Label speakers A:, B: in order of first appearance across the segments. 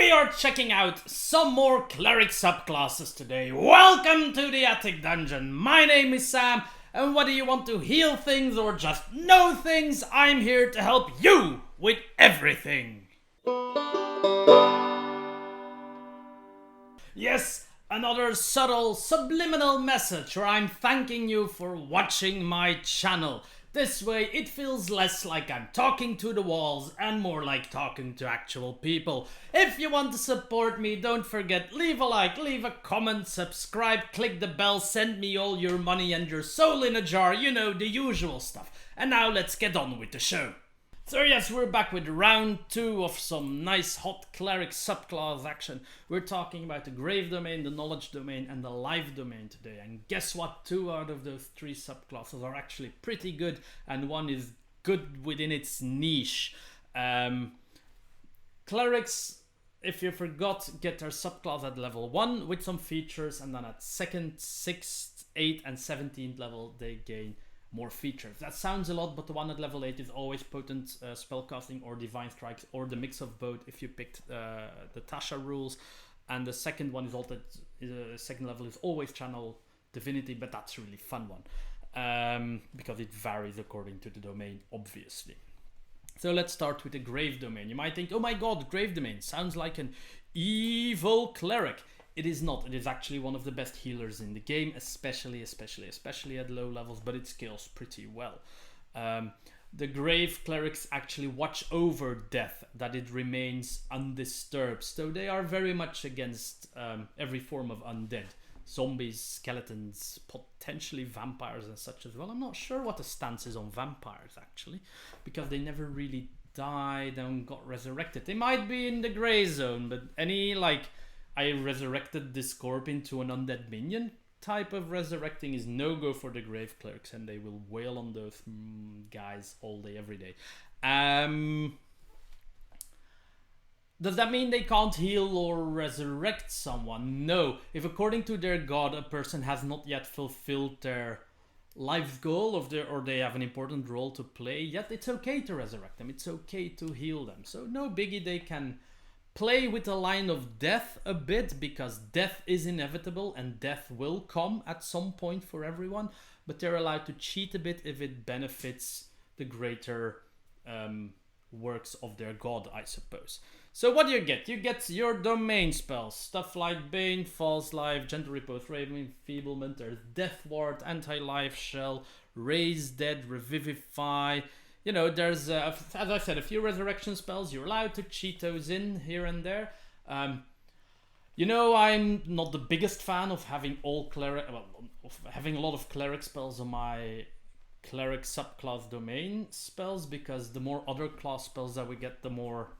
A: We are checking out some more cleric subclasses today. Welcome to the Attic Dungeon. My name is Sam, and whether you want to heal things or just know things, I'm here to help you with everything. Yes, another subtle subliminal message where I'm thanking you for watching my channel. This way it feels less like I'm talking to the walls and more like talking to actual people. If you want to support me, don't forget, leave a like, leave a comment, subscribe, click the bell, send me all your money and your soul in a jar, you know, the usual stuff. And now let's get on with the show. So yes, we're back with round 2 of some nice hot cleric subclass action. We're talking about the grave domain, the knowledge domain and the life domain today. And guess what? 2 out of those 3 subclasses are actually pretty good and one is good within its niche. Clerics, if you forgot, get their subclass at level 1 with some features, and then at 2nd, 6th, 8th and 17th level they gain more features. That sounds a lot, but the one at level 8 is always potent spellcasting or divine strikes or the mix of both if you picked the Tasha rules. And the second one is also second level is always channel divinity, but that's a really fun one because it varies according to the domain, obviously. So let's start with the grave domain. You might think, oh my god, grave domain sounds like an evil cleric. It is not. It is actually one of the best healers in the game, especially at low levels, but it scales pretty well. The grave clerics actually watch over death, that it remains undisturbed. So they are very much against every form of undead. Zombies, skeletons, potentially vampires and such as well. I'm not sure what the stance is on vampires actually, because they never really died and got resurrected. They might be in the grey zone, but any I resurrected this corp into an undead minion type of resurrecting is no-go for the grave clerics, and they will wail on those guys all day, every day. Does that mean they can't heal or resurrect someone? No. If according to their god a person has not yet fulfilled their life goal or they have an important role to play yet, it's okay to resurrect them. It's okay to heal them. So no biggie, they can play with the line of death a bit, because death is inevitable and death will come at some point for everyone, but they're allowed to cheat a bit if it benefits the greater works of their god, I suppose. So what do you get? You get your domain spells, stuff like Bane, False Life, Gentle Repose, Raven, Enfeeblement, there's Death Ward, Anti-Life Shell, Raise Dead, Revivify. You know, there's, as I said, a few resurrection spells. You're allowed to cheat those in here and there. You know, I'm not the biggest fan of having having a lot of cleric spells on my cleric subclass domain spells, because the more other class spells that we get, the more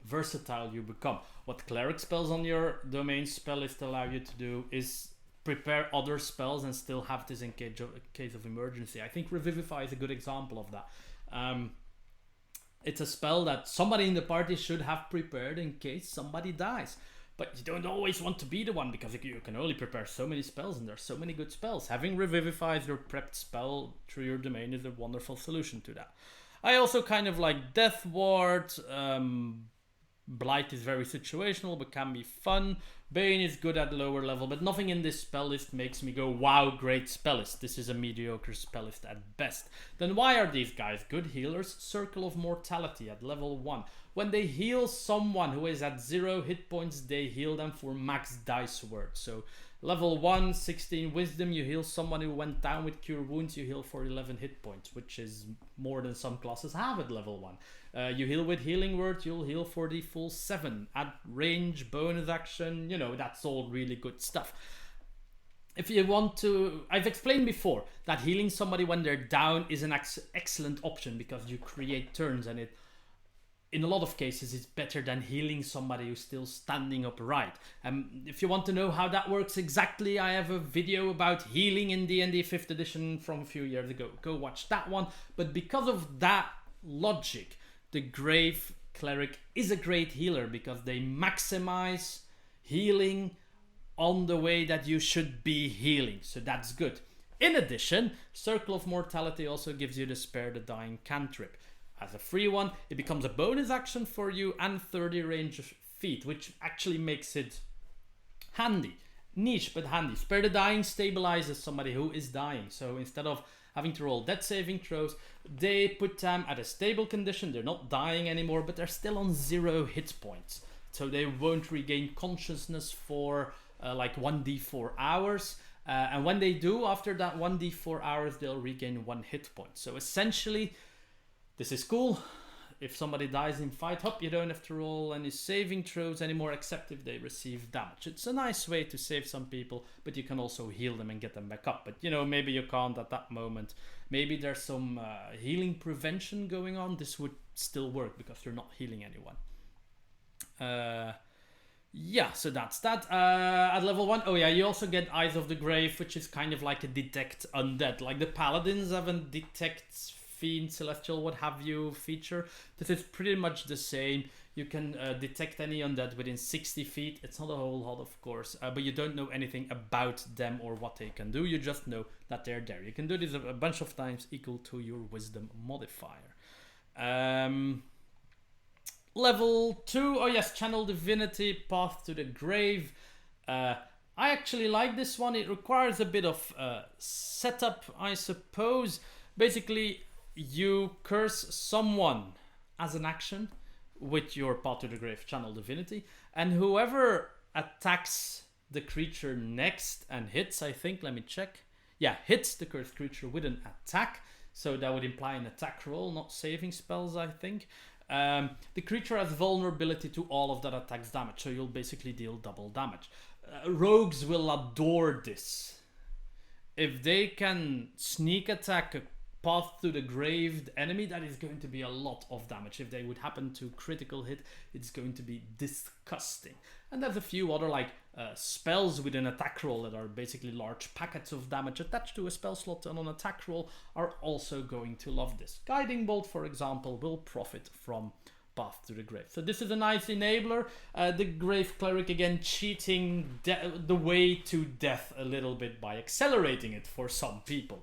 A: versatile you become. What cleric spells on your domain spell list allow you to do is prepare other spells and still have this in case of emergency. I think Revivify is a good example of that. It's a spell that somebody in the party should have prepared in case somebody dies, but you don't always want to be the one, because you can only prepare so many spells and there's so many good spells. Having Revivify as your prepped spell through your domain is a wonderful solution to that. I also kind of like Death Ward. Blight is very situational but can be fun. Bane is good at lower level, but nothing in this spell list makes me go, wow, great spell list. This is a mediocre spell list at best. Then why are these guys good healers? Circle of Mortality at level 1. When they heal someone who is at 0 hit points, they heal them for max dice worth. So level 1, 16 wisdom, you heal someone who went down with cure wounds, you heal for 11 hit points, which is more than some classes have at level 1. You heal with healing word, you'll heal for the full 7. At range, bonus action, you know, that's all really good stuff. If you want to, I've explained before that healing somebody when they're down is an excellent option, because you create turns, and it, in a lot of cases, it's better than healing somebody who's still standing upright. If you want to know how that works exactly, I have a video about healing in D&D 5th edition from a few years ago. Go watch that one. But because of that logic, the grave cleric is a great healer, because they maximize healing on the way that you should be healing. So that's good. In addition, Circle of Mortality also gives you the Spare the Dying cantrip. As a free one, it becomes a bonus action for you and 30 feet, which actually makes it handy. Niche, but handy. Spare the Dying stabilizes somebody who is dying. So instead of having to roll death saving throws, they put them at a stable condition. They're not dying anymore, but they're still on 0 hit points. So they won't regain consciousness for like 1d4 hours. And when they do, after that 1d4 hours, they'll regain 1 hit point. So essentially, this is cool. If somebody dies in fight, you don't have to roll any saving throws anymore, except if they receive damage. It's a nice way to save some people, but you can also heal them and get them back up. But you know, maybe you can't at that moment. Maybe there's some healing prevention going on. This would still work because you're not healing anyone. Yeah, so that's that. At level 1, oh yeah, you also get Eyes of the Grave, which is kind of like a detect undead. Like the paladins have a detect fiend, celestial, what have you feature. This is pretty much the same. You can detect any undead within 60 feet. It's not a whole lot, of course, but you don't know anything about them or what they can do. You just know that they're there. You can do this a bunch of times equal to your wisdom modifier. Level 2, oh yes, Channel Divinity, Path to the Grave. I actually like this one. It requires a bit of setup, I suppose. Basically, you curse someone as an action with your Path to the Grave Channel Divinity, and whoever attacks the creature next and hits, I think, let me check. Yeah, hits the cursed creature with an attack. So that would imply an attack roll, not saving spells, I think. The creature has vulnerability to all of that attack's damage, so you'll basically deal double damage. Rogues will adore this. If they can sneak attack a Path to the Grave enemy, that is going to be a lot of damage. If they would happen to critical hit, it's going to be disgusting. And there's a few other like spells with an attack roll that are basically large packets of damage attached to a spell slot and on attack roll are also going to love this. Guiding Bolt, for example, will profit from Path to the Grave. So this is a nice enabler. The Grave Cleric, again, cheating the way to death a little bit by accelerating it for some people.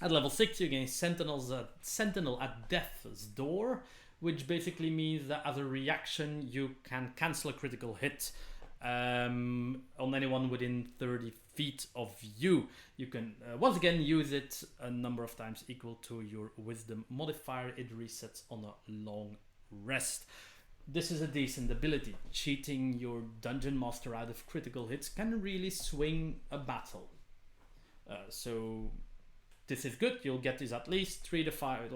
A: At level 6, you gain Sentinel at Death's Door, which basically means that as a reaction, you can cancel a critical hit on anyone within 30 feet of you. You can once again use it a number of times equal to your wisdom modifier. It resets on a long rest. This is a decent ability. Cheating your dungeon master out of critical hits can really swing a battle. So this is good. You'll get this at least 3 to 5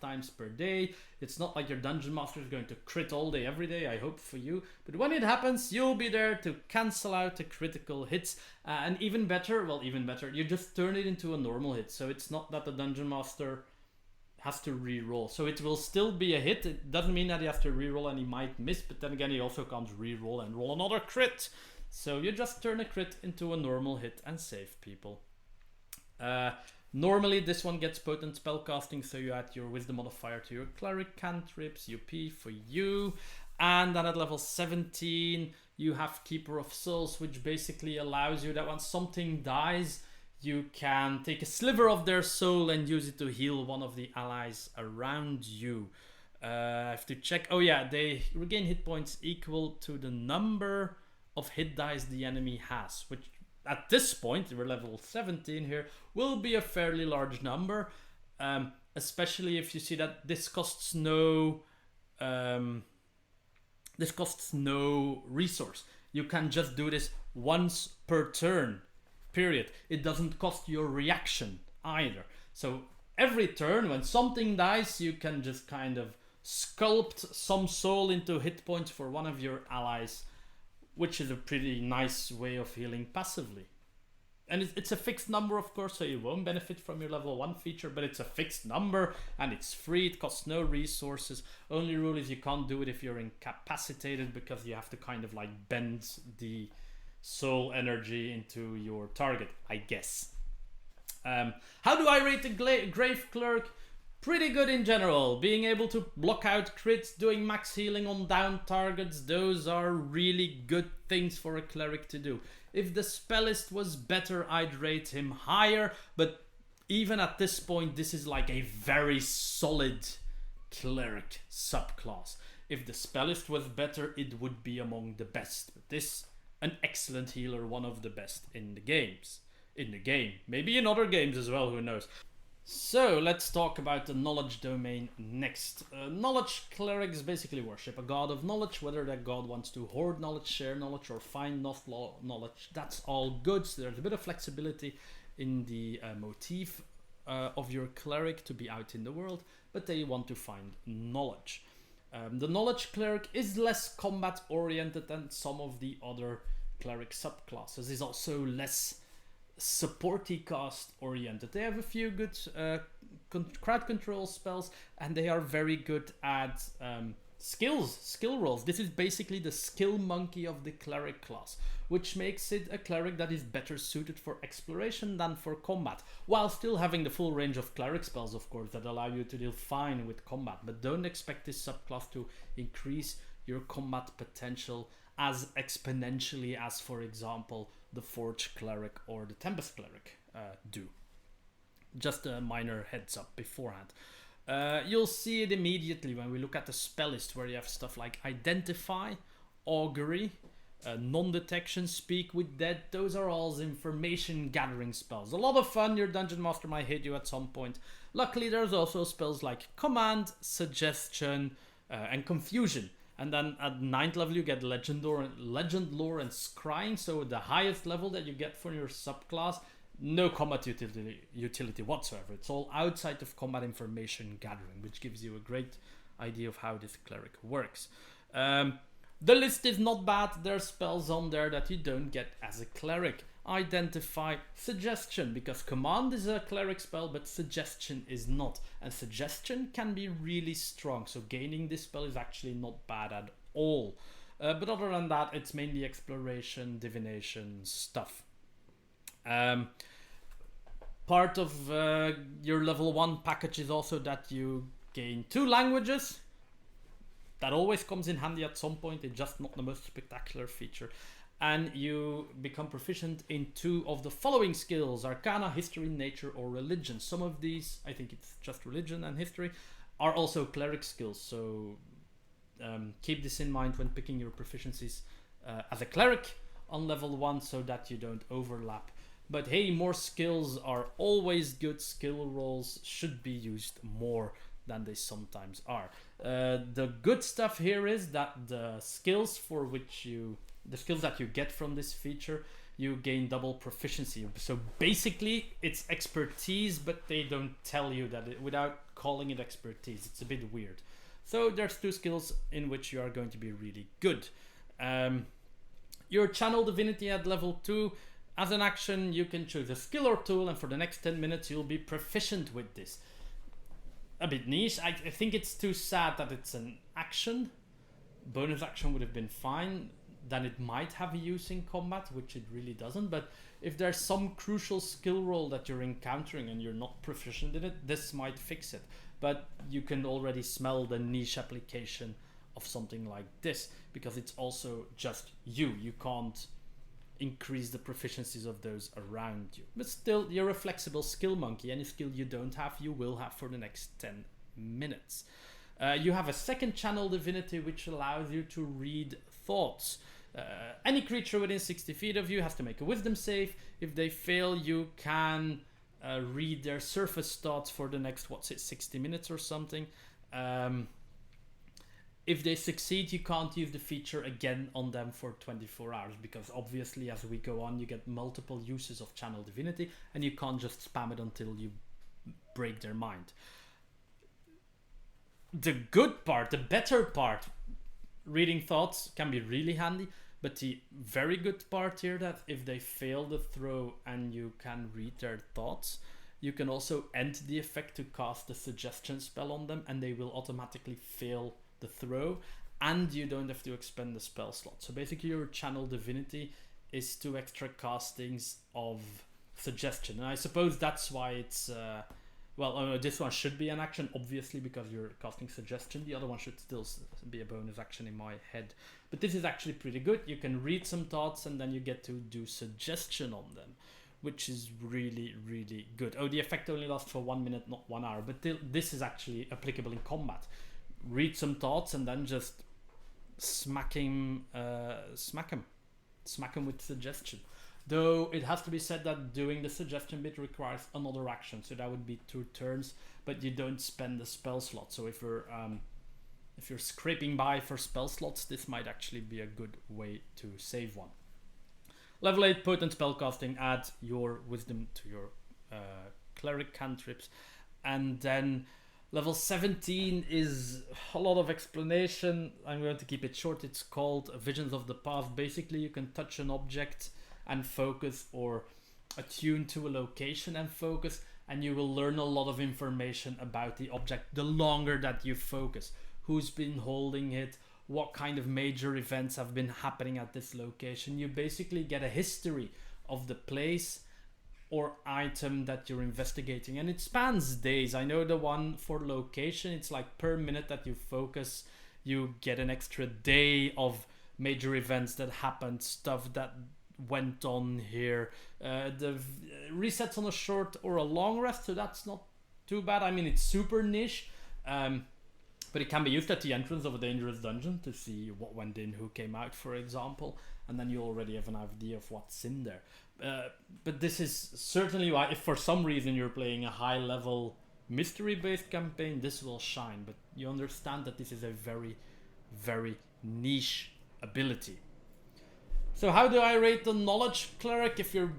A: times per day. It's not like your dungeon master is going to crit all day every day, I hope for you. But when it happens, you'll be there to cancel out the critical hits. And even better, you just turn it into a normal hit. So it's not that the dungeon master has to re-roll. So it will still be a hit. It doesn't mean that he has to re-roll and he might miss, but then again, he also can't re-roll and roll another crit. So you just turn a crit into a normal hit and save people. Normally this one gets potent spellcasting, so you add your wisdom modifier to your cleric cantrips, UP for you. And then at level 17 you have Keeper of Souls, which basically allows you that when something dies, you can take a sliver of their soul and use it to heal one of the allies around you. I have to check. Oh yeah, they regain hit points equal to the number of hit dice the enemy has, which at this point, we're level 17 here, will be a fairly large number, especially if you see that this costs no resource. You can just do this once per turn, period. It doesn't cost your reaction either. So every turn when something dies, you can just kind of sculpt some soul into hit points for one of your allies, which is a pretty nice way of healing passively. And it's a fixed number, of course, so you won't benefit from your level 1 feature, but it's a fixed number and it's free. It costs no resources. Only rule is you can't do it if you're incapacitated, because you have to kind of like bend the soul energy into your target, I guess. How do I rate the Grave Cleric? Pretty good in general. Being able to block out crits, doing max healing on down targets, those are really good things for a cleric to do. If the spellist was better, I'd rate him higher, but even at this point, this is like a very solid cleric subclass. If the spellist was better, it would be among the best. But this, an excellent healer, one of the best in the games. In the game. Maybe in other games as well, who knows. So let's talk about the knowledge domain next. Knowledge clerics basically worship a god of knowledge, whether that god wants to hoard knowledge, share knowledge, or find enough knowledge. That's all good. So there's a bit of flexibility in the motif of your cleric to be out in the world, but they want to find knowledge. The knowledge cleric is less combat oriented than some of the other cleric subclasses. Is also less supporty cast oriented. They have a few good crowd control spells, and they are very good at skill rolls. This is basically the skill monkey of the cleric class, which makes it a cleric that is better suited for exploration than for combat, while still having the full range of cleric spells, of course, that allow you to deal fine with combat. But don't expect this subclass to increase your combat potential as exponentially as, for example, the Forge Cleric or the Tempest Cleric do. Just a minor heads up beforehand. You'll see it immediately when we look at the spell list, where you have stuff like Identify, Augury, Non-Detection, Speak with Dead. Those are all information gathering spells. A lot of fun. Your Dungeon Master might hit you at some point. Luckily, there's also spells like Command, Suggestion, and Confusion. And then at 9th level you get Legend Lore and Scrying. So the highest level that you get for your subclass, no combat utility whatsoever. It's all outside of combat information gathering, which gives you a great idea of how this cleric works. The list is not bad. There are spells on there that you don't get as a cleric. Identify, Suggestion, because Command is a cleric spell, but Suggestion is not. And Suggestion can be really strong, so gaining this spell is actually not bad at all. But other than that, it's mainly exploration, divination stuff. Part of your level 1 package is also that you gain 2 languages. That always comes in handy at some point. It's just not the most spectacular feature. And you become proficient in 2 of the following skills: Arcana, History, Nature, or Religion. Some of these, I think it's just Religion and History, are also cleric skills. So keep this in mind when picking your proficiencies as a cleric on level 1, so that you don't overlap. But hey, more skills are always good. Skill rolls should be used more than they sometimes are. The good stuff here is that the skills that you get from this feature, you gain double proficiency. So basically it's expertise, but they don't tell you that without calling it expertise. It's a bit weird. So there's 2 skills in which you are going to be really good. Your Channel Divinity at level 2, as an action you can choose a skill or tool, and for the next 10 minutes you'll be proficient with this. A bit niche. I think it's too sad that it's an action. Bonus action would have been fine. Then it might have a use in combat, which it really doesn't. But if there's some crucial skill roll that you're encountering and you're not proficient in it, this might fix it. But you can already smell the niche application of something like this, because it's also just you. You can't increase the proficiencies of those around you. But still, you're a flexible skill monkey. Any skill you don't have, you will have for the next 10 minutes. You have a second Channel Divinity, which allows you to read thoughts. Any creature within 60 feet of you has to make a wisdom save. If they fail, you can read their surface thoughts for the next, 60 minutes or something. If they succeed, you can't use the feature again on them for 24 hours, because obviously as we go on you get multiple uses of Channel Divinity and you can't just spam it until you break their mind. The good part, the better part, reading thoughts can be really handy, but the very good part here, that if they fail the throw and you can read their thoughts, you can also end the effect to cast the Suggestion spell on them, and they will automatically fail the throw, and you don't have to expend the spell slot. So basically your Channel Divinity is 2 extra castings of Suggestion, and I suppose that's why it's this one should be an action, obviously, because you're casting Suggestion. The other one should still be a bonus action in my head, but this is actually pretty good. You can read some thoughts and then you get to do Suggestion on them, which is really, really good. The effect only lasts for 1 minute, not 1 hour, but this is actually applicable in combat. read some thoughts and then just smack him with suggestion. Though it has to be said that doing the suggestion bit requires another action, so that would be 2 turns, but you don't spend the spell slot. So if you're scraping by for spell slots, this might actually be a good way to save one. Level 8 potent spellcasting, add your wisdom to your cleric cantrips. And then level 17 is a lot of explanation. I'm going to keep it short. It's called Visions of the Past. Basically, you can touch an object and focus, or attune to a location and focus, and you will learn a lot of information about the object the longer that you focus. Who's been holding it, what kind of major events have been happening at this location. You basically get a history of the place or item that you're investigating, and it spans days. I know the one for location, it's like per minute that you focus, you get an extra day of major events that happened, stuff that went on here. The resets on a short or a long rest, so that's not too bad. I mean, it's super niche, but it can be used at the entrance of a dangerous dungeon to see what went in, who came out, for example, and then you already have an idea of what's in there. But this is certainly why, if for some reason you're playing a high level mystery based campaign, this will shine. But you understand that this is a very, very niche ability. So how do I rate the knowledge cleric? If you're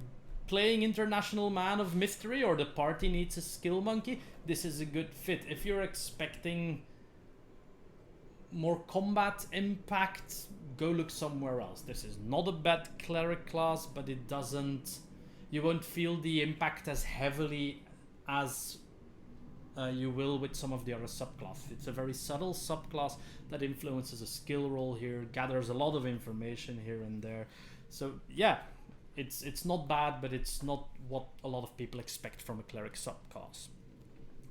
A: playing International Man of Mystery or the party needs a skill monkey, this is a good fit. If you're expecting more combat impact, go look somewhere else. This is not a bad cleric class, but it doesn't, you won't feel the impact as heavily as you will with some of the other subclasses. It's a very subtle subclass that influences a skill roll here, gathers a lot of information here and there. So yeah, it's not bad, but it's not what a lot of people expect from a cleric subclass.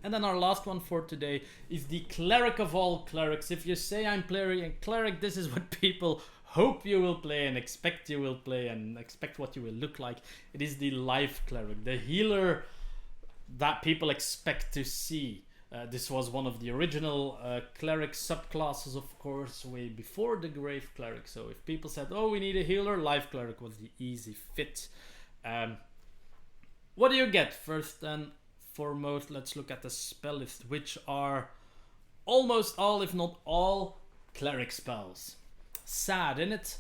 A: And then our last one for today is the cleric of all clerics. If you say I'm playing a cleric, this is what people hope you will play and expect you will play and expect what you will look like. It is the life cleric, the healer that people expect to see. This was one of the original cleric subclasses, of course, way before the grave cleric. So if people said, oh, we need a healer, life cleric was the easy fit. What do you get? First and foremost, let's look at the spell list, which are almost all, if not all, cleric spells. Sad, innit?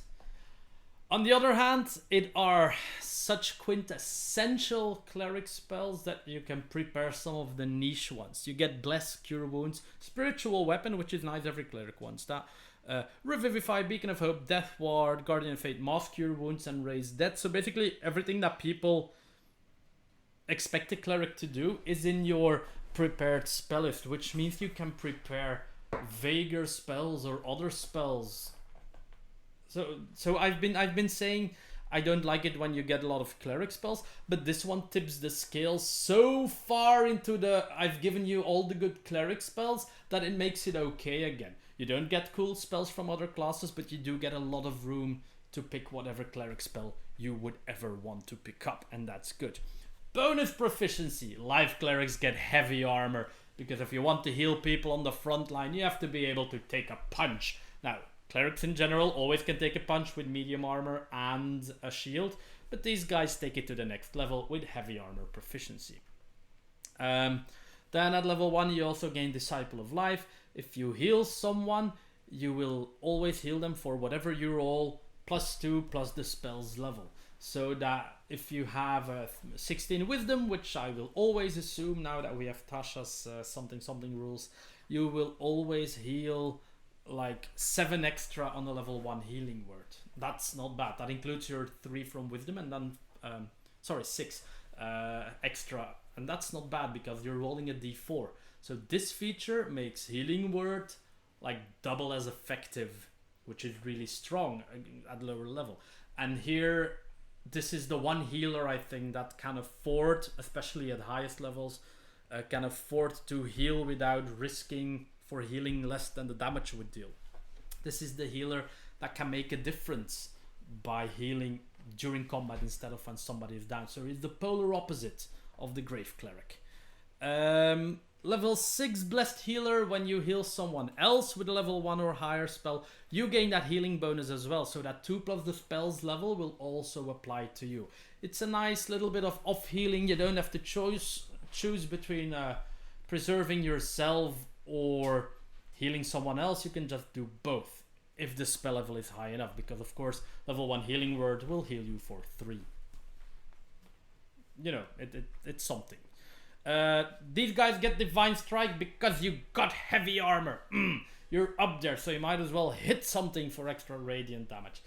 A: On the other hand, it are such quintessential cleric spells that you can prepare some of the niche ones. You get Bless, Cure Wounds, Spiritual Weapon, which is nice, every cleric wants that. Revivify, Beacon of Hope, Death Ward, Guardian of Fate, Mass Cure Wounds, and Raise Dead. So basically everything that people expect a cleric to do is in your prepared spell list, which means you can prepare vaguer spells or other spells. So I've been saying I don't like it when you get a lot of cleric spells, but this one tips the scale so far into the I've given you all the good cleric spells that it makes it okay again. You don't get cool spells from other classes, but you do get a lot of room to pick whatever cleric spell you would ever want to pick up, and that's good. Bonus proficiency. Life clerics get heavy armor, because if you want to heal people on the front line, you have to be able to take a punch. Now, clerics in general always can take a punch with medium armor and a shield, but these guys take it to the next level with heavy armor proficiency. Then at level 1 you also gain Disciple of Life. If you heal someone, you will always heal them for whatever you roll, +2 plus the spell's level. So that if you have a 16 wisdom, which I will always assume now that we have Tasha's something rules, you will always heal like 7 extra on a level 1 healing word. That's not bad. That includes your 3 from wisdom and then 6 extra, and that's not bad because you're rolling a d4. So this feature makes healing word like double as effective, which is really strong at lower level. And here this is the one healer I think that can afford, especially at highest levels, can afford to heal without risking for healing less than the damage would deal. This is the healer that can make a difference by healing during combat instead of when somebody is down. So it's the polar opposite of the grave cleric. Level 6 Blessed Healer, when you heal someone else with a level 1 or higher spell, you gain that healing bonus as well, so that 2 plus the spell's level will also apply to you. It's a nice little bit of off healing. You don't have to choose between preserving yourself or healing someone else. You can just do both if the spell level is high enough, because of course level 1 healing word will heal you for 3. You know, it's something. These guys get Divine Strike because you got heavy armor. You're up there, so you might as well hit something for extra radiant damage.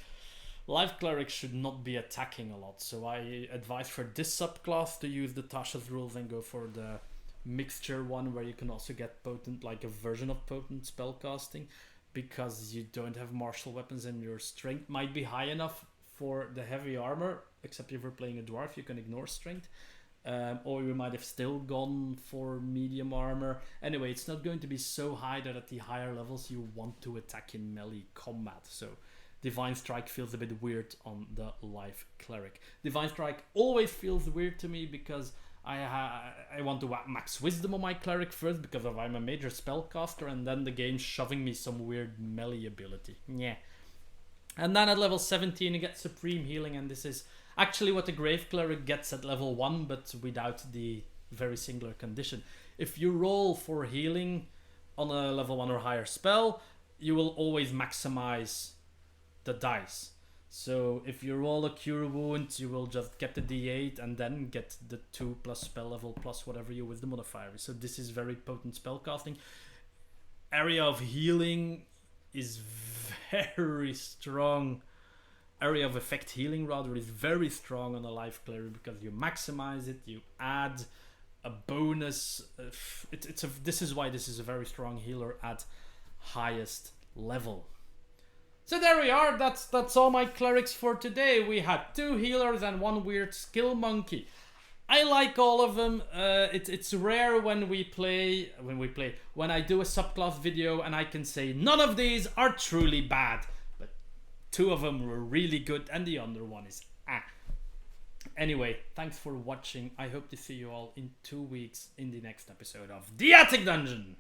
A: Life Clerics should not be attacking a lot, so I advise for this subclass to use the Tasha's rules and go for the mixture one, where you can also get potent, like a version of potent spellcasting, because you don't have martial weapons and your strength might be high enough for the heavy armor, except if you're playing a dwarf you can ignore strength. Or you might have still gone for medium armor. Anyway, it's not going to be so high that at the higher levels you want to attack in melee combat. So Divine Strike feels a bit weird on the Life Cleric. Divine Strike always feels weird to me because I want to max Wisdom on my Cleric first because I'm a major spellcaster, and then the game's shoving me some weird melee ability. Yeah. And then at level 17 you get Supreme Healing, and this is actually what the Grave Cleric gets at level 1, but without the very singular condition. If you roll for healing on a level 1 or higher spell, you will always maximize the dice. So if you roll a Cure Wound, you will just get the d8 and then get the 2 plus spell level plus whatever your Wisdom modifier is. So this is very potent spellcasting. Area of Healing is very strong. Area of Effect Healing rather is very strong on a Life Cleric because you maximize it, you add a bonus. This is why this is a very strong healer at highest level. So there we are, that's all my clerics for today. We had 2 healers and 1 weird skill monkey. I like all of them. It's rare when I do a subclass video and I can say none of these are truly bad. 2 of them were really good and the other one is Anyway, thanks for watching. I hope to see you all in 2 weeks in the next episode of The Attic Dungeon.